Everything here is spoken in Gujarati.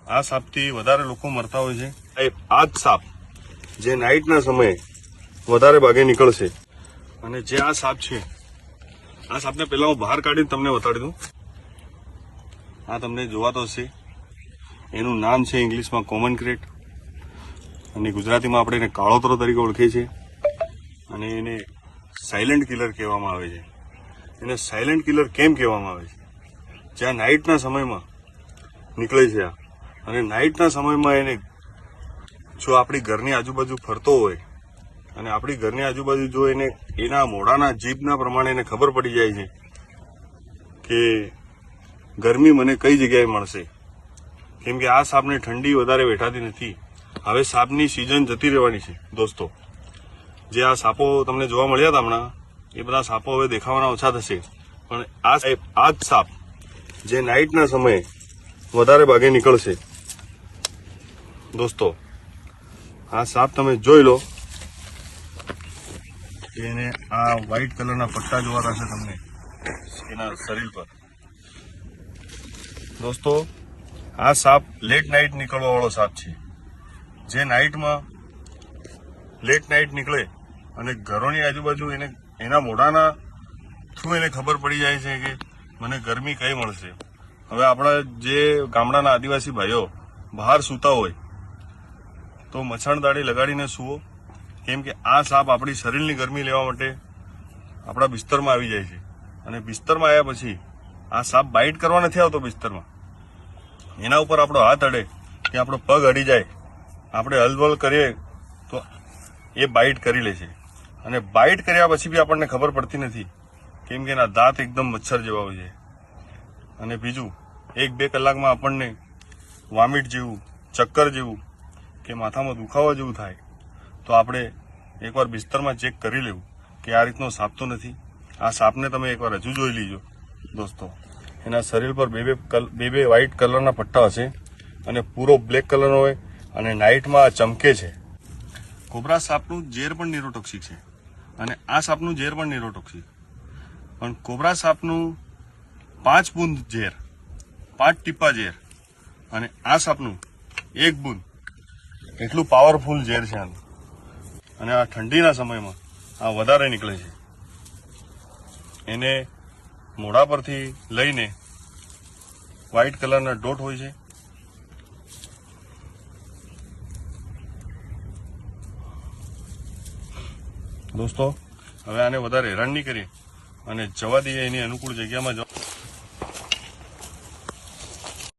આ સાપથી વધારે લોકો મરતા હોય છે। આ જ સાપ જે નાઇટના સમયે વધારે ભાગે નીકળશે અને જે આ સાપ છે, આ સાપને પહેલા હું બહાર કાઢીને તમને બતાડી દઉં। આ તમને જોવાતો હશે, એનું નામ છે ઇંગ્લિશમાં કોમન ક્રેટ અને ગુજરાતીમાં આપણે એને કાળોતરો તરીકે ઓળખીએ છીએ અને એને સાયલેન્ટ કિલર કહેવામાં આવે છે। એને સાયલેન્ટ કિલર કેમ કહેવામાં આવે છે? જ્યાં નાઇટના સમયમાં નીકળે છે આ, અને નાઇટના સમયમાં એને જો આપણી ઘરની આજુબાજુ ફરતો હોય અને આપણી ઘરની આજુબાજુ જો એને એના મોઢાના જીભના પ્રમાણે એને ખબર પડી જાય છે કે ગરમી મને કઈ જગ્યાએ મળશે, કેમ કે આ સાપને ઠંડી વધારે વેઠાતી નથી। હવે સાપની સિઝન જતી રહેવાની છે દોસ્તો। જે આ સાપો તમને જોવા મળ્યા હતા હમણાં, એ બધા સાપો હવે દેખાવાના ઓછા થશે, પણ આ જ સાપ જે નાઇટના સમયે વધારે ભાગે નીકળશે દોસ્તો। આ સાપ તમે જોઈ લો, એને આ વ્હાઈટ કલરના પટ્ટા જોવા થશે તમને એના શરીર પર દોસ્તો। આ સાપ લેટ નાઇટ નીકળવા વાળો સાપ છે, જે નાઇટમાં લેટ નાઇટ નીકળે અને ઘરોની આજુબાજુ એને એના મોઢાના થ્રુ એને ખબર પડી જાય છે કે મને ગરમી કઈ મળશે। હવે આપણા જે ગામડાના આદિવાસી ભાઈઓ બહાર સૂતા હોય તો મચ્છરદાની લગાડીને સૂવો, કેમ કે આ સાપ આપણી શરીરની ગરમી લેવા માટે આપણા બિસ્તરમાં આવી જાય છે અને બિસ્તરમાં આવ્યા પછી આ સાપ બાઇટ કરવા નથી આવતો બિસ્તરમાં, એના ઉપર આપણો હાથ અડે કે આપણો પગ અડી જાય, આપણે હલવલ કરીએ તો એ બાઇટ કરી લે છે અને બાઇટ કર્યા પછી બી આપણને ખબર પડતી નથી, કેમ કે એના દાંત એકદમ મચ્છર જેવા હોય છે। અને બીજું 1-2 કલાકમાં આપણને વોમિટ જેવું, ચક્કર જેવું કે માથામાં દુખાવા જેવું થાય તો આપણે એકવાર બિસ્તરમાં ચેક કરી લેવું કે આ રીતનો સાપ તો નથી। આ સાપને તમે એકવાર હજુ જોઈ લીજો દોસ્તો। એના શરીર પર બે વ્હાઇટ કલરના પટ્ટા હશે અને પૂરો બ્લેક કલરનો હોય અને નાઇટમાં ચમકે છે। કોબરા સાપનું ઝેર પણ ન્યુરોટોક્સિક છે અને આ સાપનું ઝેર પણ ન્યુરોટોક્સિક, પણ કોબરા સાપનું 5 બૂંદ ઝેર, 5 ટીપા ઝેર, અને આ સાપનું 1 બૂંદ એટલું પાવરફુલ ઝેર છે આનું। અને આ ઠંડીના સમયમાં આ વધારે નીકળે છે। એને મોઢા પરથી લઈને વ્હાઇટ કલરના ડોટ હોય છે, દોસ્તો। હવે આને વધારે હેરાન નહીં કરીએ અને જવા દઈએ એની અનુકૂળ જગ્યામાં